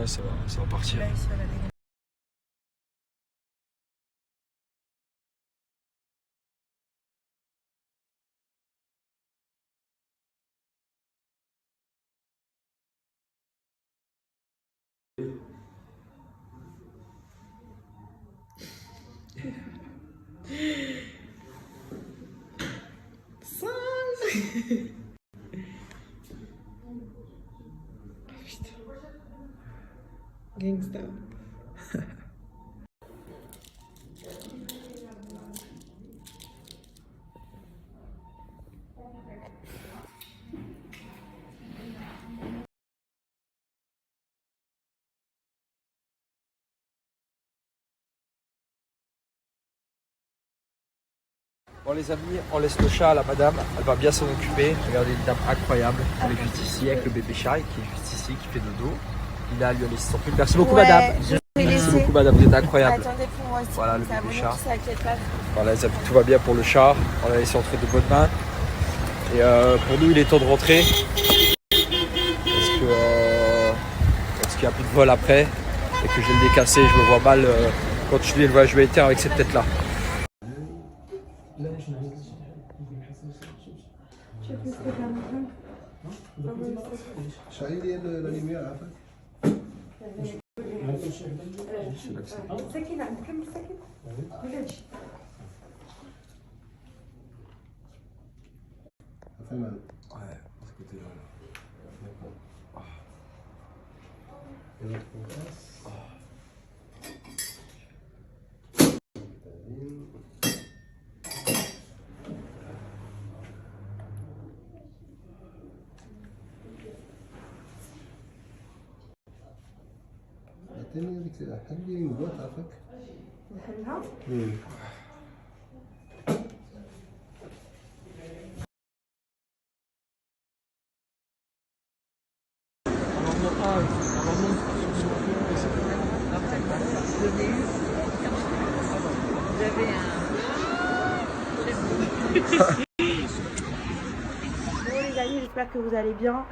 Ouais, ça va partir. Là, il se fait la dégaine. Gangsta. Bon les amis, on laisse le chat à la madame, elle va bien s'en occuper. Regardez une dame incroyable, elle est juste ici avec le bébé chat qui est juste ici, qui fait dodo. Il a lui a laissé son pull. Merci beaucoup madame. Merci beaucoup madame, vous êtes incroyable. Attendez pour moi aussi. Voilà le bébé chat. Pas. Voilà les amis, tout va bien pour le chat. On l'a laissé entrer de bonnes mains. Et pour nous il est temps de rentrer. Parce qu'il n'y a plus de vol après. Et que je vais le décasser, je me vois mal continuer le voyage humanitaire avec cette tête là. Ouais, de ce côté-là. الثانية هذيك حلي نبات عافاك نحلها؟ Les amis, j'espère que vous allez bien.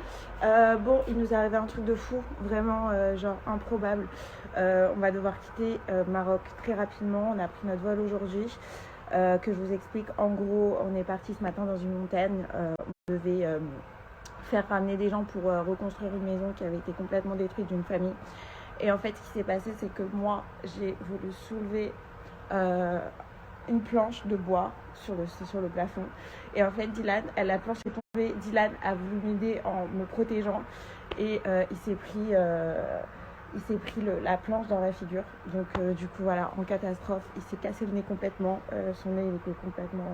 Bon, il nous est arrivé un truc de fou, vraiment genre improbable. On va devoir quitter Maroc très rapidement. On a pris notre vol aujourd'hui. Que je vous explique, en gros, on est parti ce matin dans une montagne. On devait faire ramener des gens pour reconstruire une maison qui avait été complètement détruite d'une famille. Et en fait, ce qui s'est passé, c'est que moi, j'ai voulu soulever une planche de bois sur le plafond. Et en fait, Dylan, la planche est tombée. Dylan a voulu m'aider en me protégeant. Et il s'est pris la planche dans la figure. Donc, du coup, voilà, en catastrophe, il s'est cassé le nez complètement. Son nez était complètement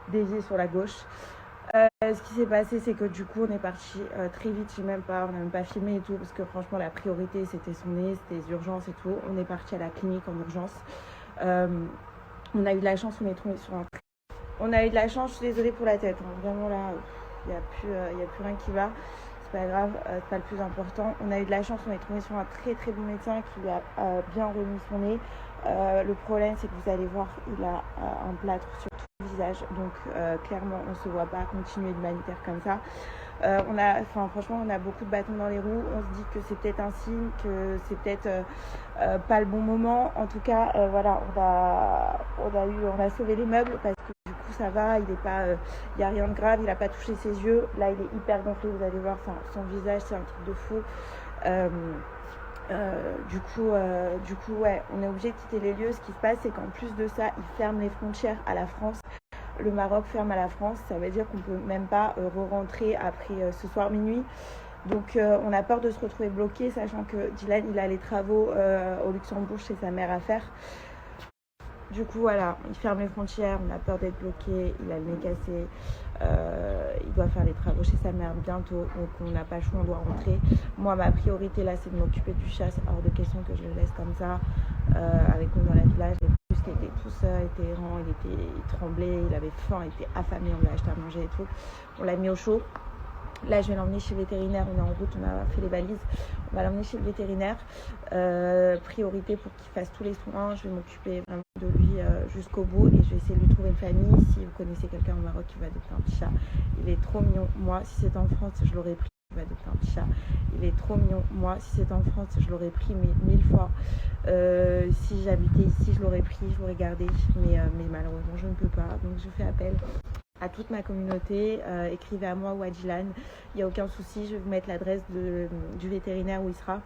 dévié sur la gauche. Ce qui s'est passé, c'est que du coup, on est parti très vite. On n'a même pas filmé et tout, parce que franchement, la priorité, c'était son nez, c'était les urgences et tout. On est parti à la clinique en urgence. On a eu de la chance, on est tombé sur un... On a eu de la chance, je suis désolée pour la tête. Hein. Vraiment là, il n'y a plus rien qui va. C'est pas grave, c'est pas le plus important. On a eu de la chance, on est tombé sur un très très bon médecin qui lui a bien remis son nez. Le problème, c'est que vous allez voir, il a un plâtre sur tout le visage. Donc clairement, on ne se voit pas continuer l'humanitaire comme ça. Franchement, on a beaucoup de bâtons dans les roues. On se dit que c'est peut-être un signe, que c'est peut-être pas le bon moment. En tout cas, voilà, on a sauvé les meubles parce que du coup ça va. Il n'y a rien de grave. Il n'a pas touché ses yeux. Là, il est hyper gonflé. Vous allez voir, son visage, c'est un truc de fou. Du coup, ouais, on est obligé de quitter les lieux. Ce qui se passe, c'est qu'en plus de ça, ils ferment les frontières à la France. Le Maroc ferme à la France, ça veut dire qu'on ne peut même pas re-rentrer après ce soir minuit. Donc on a peur de se retrouver bloqué, sachant que Dylan, il a les travaux au Luxembourg chez sa mère à faire. Du coup, voilà, il ferme les frontières, on a peur d'être bloqué, il a le nez cassé, il doit faire les travaux chez sa mère bientôt, donc on n'a pas le choix, on doit rentrer. Moi, ma priorité là, c'est de m'occuper du chat, c'est hors de question que je le laisse comme ça, avec nous dans la village. Il était tout seul, il était errant, il tremblait, il avait faim, il était affamé, on lui a acheté à manger et tout. On l'a mis au chaud. Là, je vais l'emmener chez le vétérinaire, on est en route, on a fait les valises. On va l'emmener chez le vétérinaire. Priorité pour qu'il fasse tous les soins. Je vais m'occuper vraiment de lui jusqu'au bout et je vais essayer de lui trouver une famille. Si vous connaissez quelqu'un au Maroc qui va adopter un petit chat, il est trop mignon. Moi, si c'était en France, je l'aurais pris. Il va adopter un petit chat. Il est trop mignon. Moi, si c'était en France, je l'aurais pris 1000 fois. Si j'habitais ici, je l'aurais pris, je l'aurais gardé. Mais malheureusement, je ne peux pas. Donc, je fais appel à toute ma communauté. Écrivez à moi ou à Dylan. Il n'y a aucun souci. Je vais vous mettre l'adresse du vétérinaire où il sera.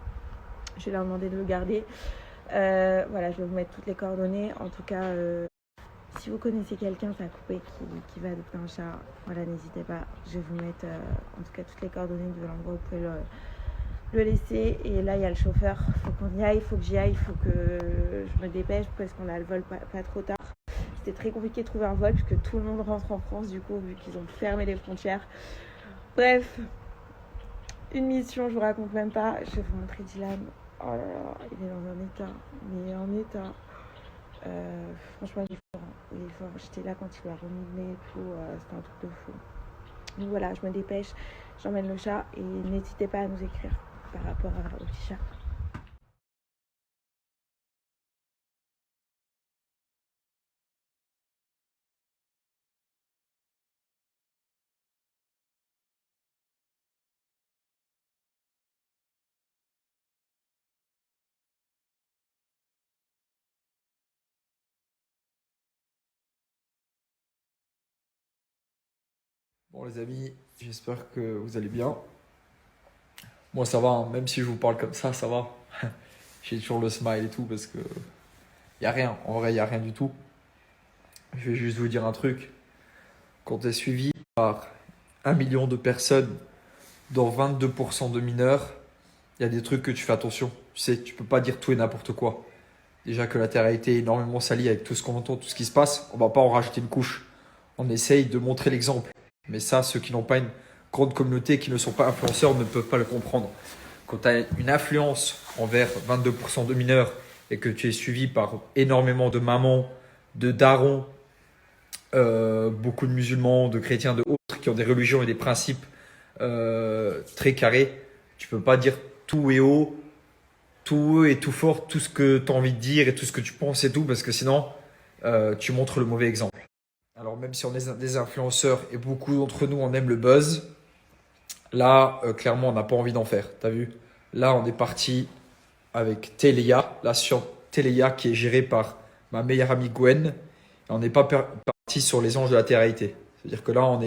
Je vais leur demander de le garder. Voilà, je vais vous mettre toutes les coordonnées. En tout cas, si vous connaissez quelqu'un, ça a coupé, qui va adopter un chat, voilà, n'hésitez pas. Je vais vous mettre en tout cas toutes les coordonnées de l'endroit où vous pouvez le laisser. Et là, il y a le chauffeur. Il faut qu'on y aille, il faut que j'y aille, il faut que je me dépêche parce qu'on a le vol pas trop tard. C'était très compliqué de trouver un vol puisque tout le monde rentre en France du coup, vu qu'ils ont fermé les frontières. Bref, une mission, je vous raconte même pas. Je vais vous montrer Dylan. Oh là là, il est dans un état, mais en état. Franchement, il est fort. Il est fort. J'étais là quand il a remis le nez et tout. C'était un truc de fou. Donc voilà, je me dépêche. J'emmène le chat et n'hésitez pas à nous écrire par rapport au petit chat. Bon les amis, j'espère que vous allez bien. Moi ça va, hein. Même si je vous parle comme ça va. J'ai toujours le smile et tout parce que y a rien, en vrai y a rien du tout. Je vais juste vous dire un truc. Quand tu es suivi par 1 million de personnes, dont 22% de mineurs, il y a des trucs que tu fais attention. Tu sais, tu peux pas dire tout et n'importe quoi. Déjà que la Terre a été énormément salie avec tout ce qu'on entend, tout ce qui se passe, on va pas en rajouter une couche. On essaye de montrer l'exemple. Mais ça, ceux qui n'ont pas une grande communauté, qui ne sont pas influenceurs, ne peuvent pas le comprendre. Quand tu as une influence envers 22% de mineurs et que tu es suivi par énormément de mamans, de darons, beaucoup de musulmans, de chrétiens, de autres qui ont des religions et des principes très carrés, tu peux pas dire tout et haut, tout et tout fort, tout ce que tu as envie de dire et tout ce que tu penses et tout, parce que sinon, tu montres le mauvais exemple. Alors même si on est des influenceurs et beaucoup d'entre nous, on aime le buzz, là, clairement, on n'a pas envie d'en faire. T'as vu? Là, on est parti avec Téléa, la sur Téléa qui est gérée par ma meilleure amie Gwen. Et on n'est pas parti sur les anges de la télé-réalité. C'est-à-dire que là, on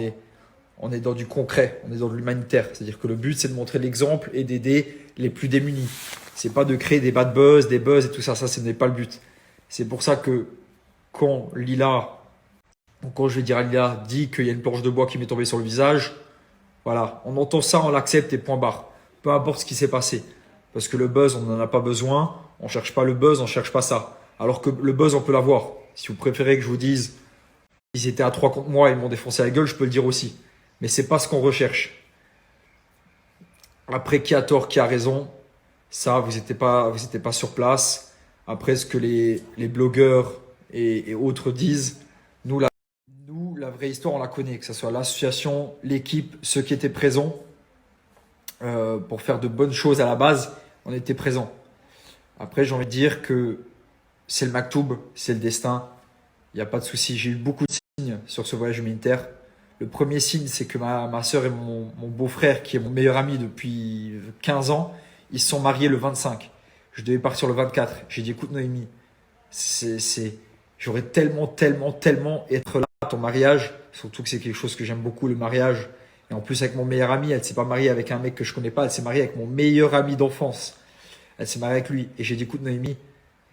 est dans du concret, on est dans de l'humanitaire. C'est-à-dire que le but, c'est de montrer l'exemple et d'aider les plus démunis. C'est pas de créer des bad buzz, des buzz et tout ça. Ça, ce n'est pas le but. C'est pour ça que quand je vais dire à Lila, dit qu'il y a une planche de bois qui m'est tombée sur le visage, voilà, on entend ça, on l'accepte et point barre. Peu importe ce qui s'est passé. Parce que le buzz, on n'en a pas besoin. On cherche pas le buzz, on cherche pas ça. Alors que le buzz, on peut l'avoir. Si vous préférez que je vous dise, ils étaient à 3 contre moi et ils m'ont défoncé la gueule, je peux le dire aussi. Mais c'est pas ce qu'on recherche. Après, qui a tort, qui a raison, ça, vous n'étiez pas sur place. Après, ce que les blogueurs et autres disent, nous, la vraie histoire, on la connaît, que ce soit l'association, l'équipe, ceux qui étaient présents pour faire de bonnes choses à la base, on était présents. Après, j'ai envie de dire que c'est le maktoub, c'est le destin, il n'y a pas de souci. J'ai eu beaucoup de signes sur ce voyage humanitaire. Le premier signe, c'est que ma soeur et mon beau-frère, qui est mon meilleur ami depuis 15 ans, ils se sont mariés le 25. Je devais partir le 24. J'ai dit, écoute Noémie, j'aurais tellement être là à ton mariage, surtout que c'est quelque chose que j'aime beaucoup, le mariage. Et en plus, avec mon meilleur ami, elle s'est pas mariée avec un mec que je connais pas, elle s'est mariée avec mon meilleur ami d'enfance. Elle s'est mariée avec lui. Et j'ai dit, écoute Noémie,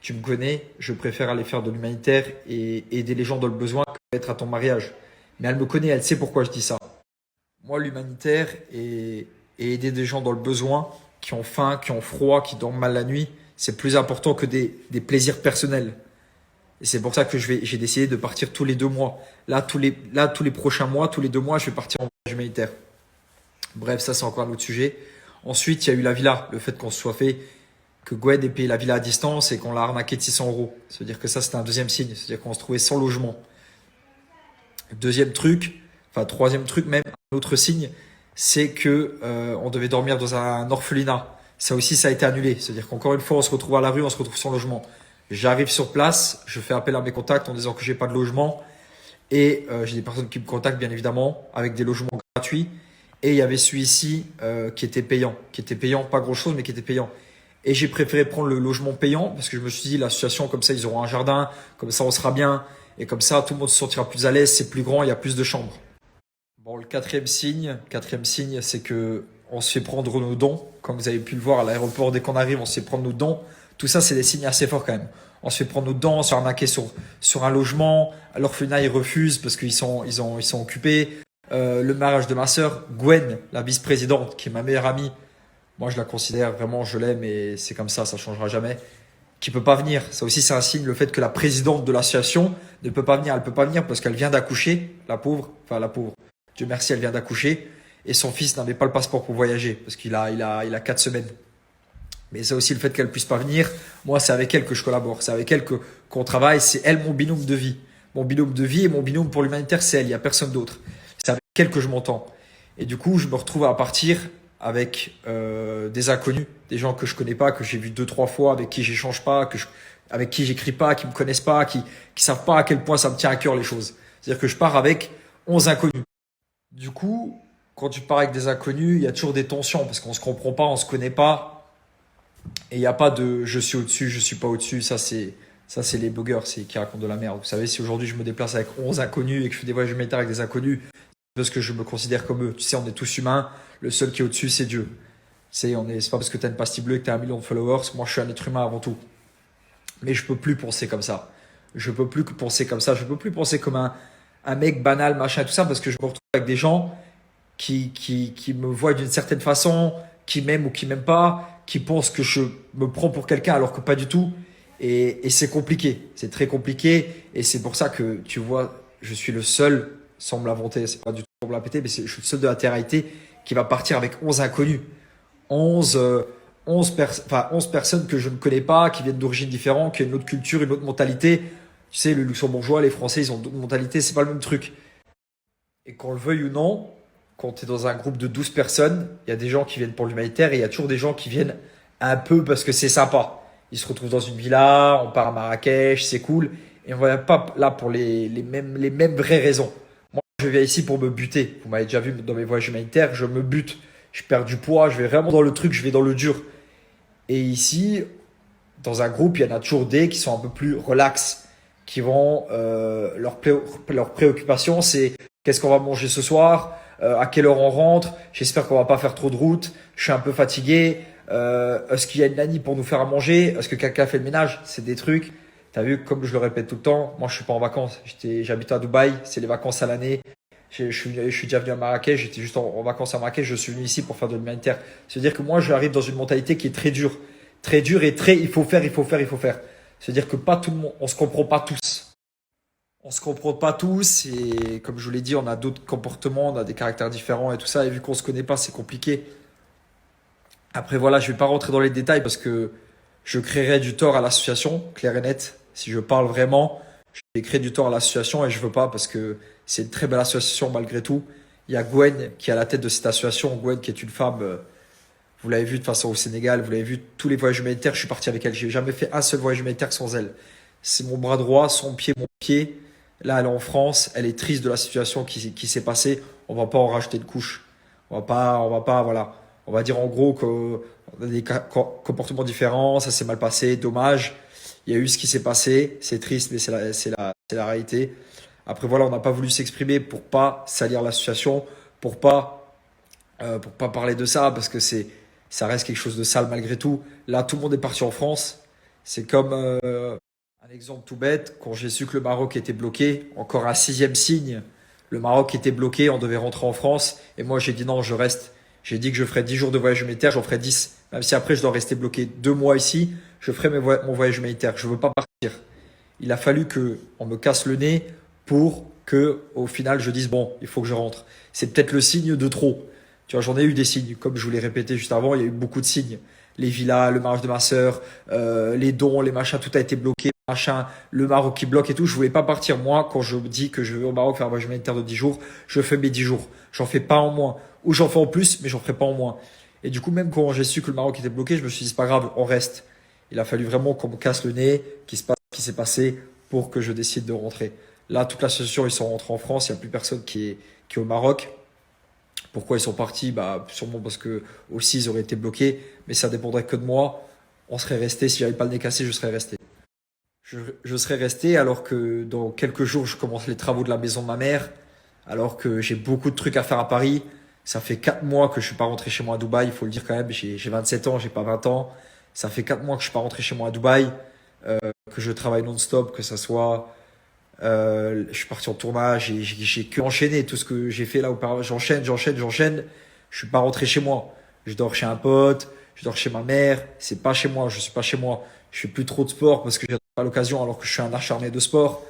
tu me connais, je préfère aller faire de l'humanitaire et aider les gens dans le besoin que être à ton mariage. Mais elle me connaît, elle sait pourquoi je dis ça. Moi, l'humanitaire et aider des gens dans le besoin, qui ont faim, qui ont froid, qui dorment mal la nuit, c'est plus important que des plaisirs personnels. Et c'est pour ça que j'ai décidé de partir tous les 2 mois. Là, tous les prochains mois, tous les 2 mois, je vais partir en voyage humanitaire. Bref, ça, c'est encore un autre sujet. Ensuite, il y a eu la villa. Le fait qu'on se soit fait, que Gwen ait payé la villa à distance et qu'on l'a arnaqué de 600 €. C'est-à-dire que ça, c'était un deuxième signe. C'est-à-dire qu'on se trouvait sans logement. Deuxième truc, enfin, troisième truc même, un autre signe, c'est que on devait dormir dans un orphelinat. Ça aussi, ça a été annulé. C'est-à-dire qu'encore une fois, on se retrouve à la rue, on se retrouve sans logement. J'arrive sur place, je fais appel à mes contacts en disant que j'ai pas de logement et j'ai des personnes qui me contactent bien évidemment avec des logements gratuits Et il y avait celui-ci qui était payant. Pas grand-chose, mais qui était payant. Et j'ai préféré prendre le logement payant parce que je me suis dit, l'association, comme ça, ils auront un jardin, comme ça, on sera bien. Et comme ça, tout le monde se sentira plus à l'aise, c'est plus grand, il y a plus de chambres. Bon, le quatrième signe, c'est que on se fait prendre nos dons. Comme vous avez pu le voir à l'aéroport, dès qu'on arrive, on se fait prendre nos dons. Tout ça, c'est des signes assez forts quand même. On se fait prendre nos dons, on se fait arnaquer sur un logement. À l'orphelinat, ils refusent parce qu'ils sont occupés. Le mariage de ma sœur, Gwen, la vice-présidente, qui est ma meilleure amie. Moi, je la considère vraiment, je l'aime et c'est comme ça changera jamais. Qui peut pas venir. Ça aussi, c'est un signe, le fait que la présidente de l'association ne peut pas venir. Elle peut pas venir parce qu'elle vient d'accoucher, la pauvre. Dieu merci, elle vient d'accoucher. Et son fils n'avait pas le passeport pour voyager parce qu'il a 4 semaines. Mais c'est aussi le fait qu'elle puisse pas venir. Moi, c'est avec elle que je collabore. C'est avec elle qu'on travaille. C'est elle mon binôme de vie. Mon binôme de vie et mon binôme pour l'humanitaire, c'est elle. Il y a personne d'autre. C'est avec elle que je m'entends. Et du coup, je me retrouve à partir avec des inconnus, des gens que je connais pas, que j'ai vu 2-3 fois, avec qui j'échange pas, avec qui j'écris pas, qui me connaissent pas, qui savent pas à quel point ça me tient à cœur les choses. C'est-à-dire que je pars avec 11 inconnus. Du coup, quand tu pars avec des inconnus, il y a toujours des tensions parce qu'on se comprend pas, on se connaît pas. Et il n'y a pas de je suis au-dessus, je suis pas au-dessus. Ça, c'est les blogueurs qui racontent de la merde. Vous savez, si aujourd'hui je me déplace avec 11 inconnus et que je fais des voyages humanitaires avec des inconnus, c'est parce que je me considère comme eux. Tu sais, on est tous humains. Le seul qui est au-dessus, c'est Dieu. C'est pas parce que tu as une pastille bleue et que tu as 1 million de followers. Moi, je suis un être humain avant tout. Mais je peux plus penser comme ça. Je peux plus penser comme ça. Je peux plus penser comme un mec banal, machin, tout ça, parce que je me retrouve avec des gens qui me voient d'une certaine façon, qui m'aiment ou qui m'aiment pas, qui pensent que je me prends pour quelqu'un alors que pas du tout. Et c'est compliqué. C'est très compliqué. Et c'est pour ça que, tu vois, je suis le seul, sans me la vanter, c'est pas du tout pour me la péter, mais je suis le seul de la terre-été qui va partir avec 11 inconnus. 11 personnes que je ne connais pas, qui viennent d'origines différentes, qui ont une autre culture, une autre mentalité. Tu sais, le luxembourgeois, les Français, ils ont d'autres mentalités, c'est pas le même truc. Et qu'on le veuille ou non, quand tu es dans un groupe de 12 personnes, il y a des gens qui viennent pour l'humanitaire et il y a toujours des gens qui viennent un peu parce que c'est sympa. Ils se retrouvent dans une villa, on part à Marrakech, c'est cool. Et on va pas là pour les mêmes vraies raisons. Moi, je viens ici pour me buter. Vous m'avez déjà vu dans mes voyages humanitaires, je me bute. Je perds du poids, je vais vraiment dans le truc, je vais dans le dur. Et ici, dans un groupe, il y en a toujours des qui sont un peu plus relax, qui vont leur préoccupation, c'est qu'est-ce qu'on va manger ce soir, à quelle heure on rentre, j'espère qu'on va pas faire trop de route, je suis un peu fatigué, est-ce qu'il y a une nanny pour nous faire à manger, est-ce que quelqu'un fait le ménage, c'est des trucs. T'as vu, comme je le répète tout le temps, moi je suis pas en vacances, j'habite à Dubaï, c'est les vacances à l'année. Je suis déjà venu à Marrakech, j'étais juste en vacances à Marrakech, je suis venu ici pour faire de l'humanitaire. C'est-à-dire que moi, j'arrive dans une mentalité qui est très dure et il faut faire. C'est-à-dire que pas tout le monde, on se comprend pas tous. On se comprend pas tous et comme je vous l'ai dit, on a d'autres comportements, on a des caractères différents et tout ça. Et vu qu'on se connaît pas, c'est compliqué. Après voilà, je vais pas rentrer dans les détails parce que je créerais du tort à l'association, clair et net. Si je parle vraiment, je vais créer du tort à l'association et je veux pas parce que c'est une très belle association malgré tout. Il y a Gwen qui est à la tête de cette association. Gwen qui est une femme, vous l'avez vu de toute façon au Sénégal, vous l'avez vu tous les voyages humanitaires, je suis parti avec elle. J'ai jamais fait un seul voyage humanitaire sans elle. C'est mon bras droit, son pied, mon pied. Là, elle est en France, elle est triste de la situation qui s'est passée. On va pas en rajouter une couche. On va pas, voilà. On va dire en gros qu'on a des comportements différents, ça s'est mal passé, dommage. Il y a eu ce qui s'est passé, c'est triste, mais c'est la réalité. Après voilà, on n'a pas voulu s'exprimer pour pas salir l'association, pour pas parler de ça parce que ça reste quelque chose de sale malgré tout. Là, tout le monde est parti en France. C'est comme un exemple tout bête. Quand j'ai su que le Maroc était bloqué, encore un 6e signe, le Maroc était bloqué, on devait rentrer en France. Et moi, j'ai dit non, je reste. J'ai dit que je ferais 10 jours de voyage humanitaire, j'en ferais 10. Même si après, je dois rester bloqué 2 mois ici, je ferai mon voyage humanitaire. Je veux pas partir. Il a fallu qu'on me casse le nez pour que, au final, je dise bon, il faut que je rentre. C'est peut-être le signe de trop. Tu vois, j'en ai eu des signes, comme je vous l'ai répété juste avant, il y a eu beaucoup de signes. Les villas, le mariage de ma sœur, les dons, les machins, tout a été bloqué, machin, le Maroc qui bloque et tout. Je voulais pas partir. Moi, quand je dis que je vais au Maroc faire un voyage humanitaire de 10 jours, je fais mes 10 jours. J'en fais pas en moins. Ou j'en fais en plus, mais j'en ferai pas en moins. Et du coup, même quand j'ai su que le Maroc était bloqué, je me suis dit, c'est pas grave, on reste. Il a fallu vraiment qu'on me casse le nez, qu'il se passe ce qui s'est passé pour que je décide de rentrer. Là, toute l'association, ils sont rentrés en France. Il n'y a plus personne qui est au Maroc. Pourquoi ils sont partis? Bah, sûrement parce que aussi ils auraient été bloqués, mais ça dépendrait que de moi. On serait resté, si j'avais pas le nez cassé, je serais resté. Je serais resté alors que dans quelques jours, je commence les travaux de la maison de ma mère, alors que j'ai beaucoup de trucs à faire à Paris. Ça fait 4 mois que je suis pas rentré chez moi à Dubaï, il faut le dire quand même. J'ai 27 ans, j'ai pas 20 ans. Ça fait 4 mois que je suis pas rentré chez moi à Dubaï, que je travaille non-stop, que ça soit je suis parti en tournage et j'ai que enchaîné tout ce que j'ai fait là auparavant. J'enchaîne. Je suis pas rentré chez moi. Je dors chez un pote, je dors chez ma mère. C'est pas chez moi, je suis pas chez moi. Je fais plus trop de sport parce que j'ai pas l'occasion alors que je suis un acharné de sport.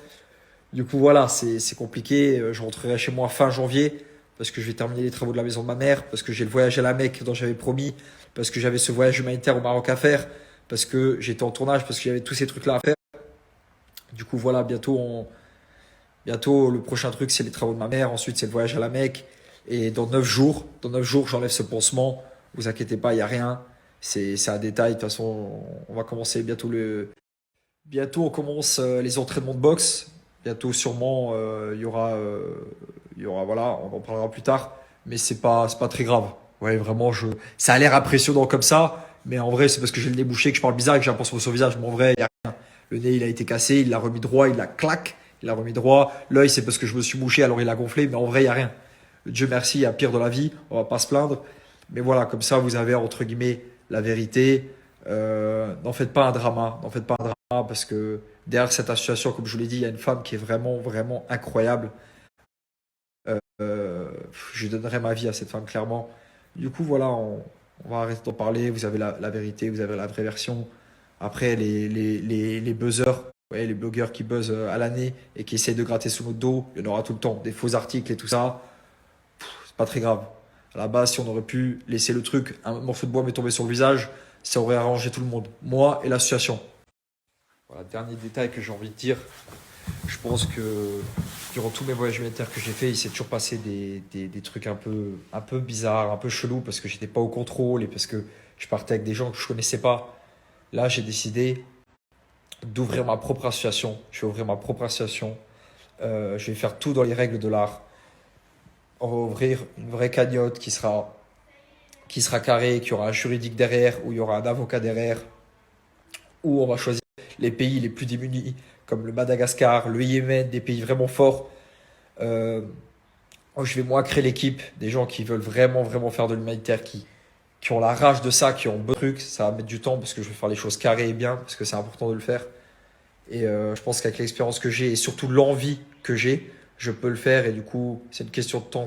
Du coup, voilà, c'est compliqué. Je rentrerai chez moi fin janvier parce que je vais terminer les travaux de la maison de ma mère, parce que j'ai le voyage à la Mecque dont j'avais promis, parce que j'avais ce voyage humanitaire au Maroc à faire, parce que j'étais en tournage, parce qu'il y avait tous ces trucs-là à faire. Du coup, voilà, bientôt, le prochain truc, c'est les travaux de ma mère. Ensuite, c'est le voyage à la Mecque. Et dans 9 jours, j'enlève ce pansement. Vous inquiétez pas, il n'y a rien. C'est un détail. De toute façon, on va commencer bientôt, on commence les entraînements de boxe. Bientôt, sûrement, voilà, on en parlera plus tard. Mais c'est pas très grave. Ouais, vraiment, ça a l'air impressionnant comme ça. Mais en vrai, c'est parce que j'ai le nez bouché que je parle bizarre et que j'ai un pansement sur le visage. Mais en vrai, il y a rien. Le nez, il a été cassé, il l'a remis droit, il l'a clac, il l'a remis droit. L'œil, c'est parce que je me suis mouché, alors il a gonflé. Mais en vrai, il n'y a rien. Dieu merci, il y a pire dans la vie. On va pas se plaindre. Mais voilà, comme ça, vous avez, entre guillemets, la vérité. N'en faites pas un drama. N'en faites pas un drama parce que derrière cette association, comme je vous l'ai dit, il y a une femme qui est vraiment, vraiment incroyable. Je donnerai ma vie à cette femme, clairement. Du coup, voilà, on va arrêter d'en parler. Vous avez la vérité, vous avez la vraie version. Après, les buzzers, ouais, les blogueurs qui buzzent à l'année et qui essayent de gratter sous notre dos, il y en aura tout le temps. Des faux articles et tout ça, c'est pas très grave. À la base, si on aurait pu laisser le truc, un morceau de bois m'est tombé sur le visage, ça aurait arrangé tout le monde. Moi et l'association. Voilà, dernier détail que j'ai envie de dire. Je pense que durant tous mes voyages humanitaires que j'ai fait, il s'est toujours passé des trucs un peu bizarres, un peu chelous parce que j'étais pas au contrôle et parce que je partais avec des gens que je connaissais pas. Là, j'ai décidé d'ouvrir ma propre association. Je vais ouvrir ma propre association. Je vais faire tout dans les règles de l'art. On va ouvrir une vraie cagnotte qui sera carrée, qui aura un juridique derrière, où il y aura un avocat derrière, où on va choisir les pays les plus démunis, comme le Madagascar, le Yémen, des pays vraiment forts. Je vais moi créer l'équipe, des gens qui veulent vraiment, vraiment faire de l'humanitaire, qui ont la rage de ça, qui ont beau truc. Ça va mettre du temps parce que je vais faire les choses carrées et bien, parce que c'est important de le faire. Et je pense qu'avec l'expérience que j'ai et surtout l'envie que j'ai, je peux le faire. Et du coup, c'est une question de temps.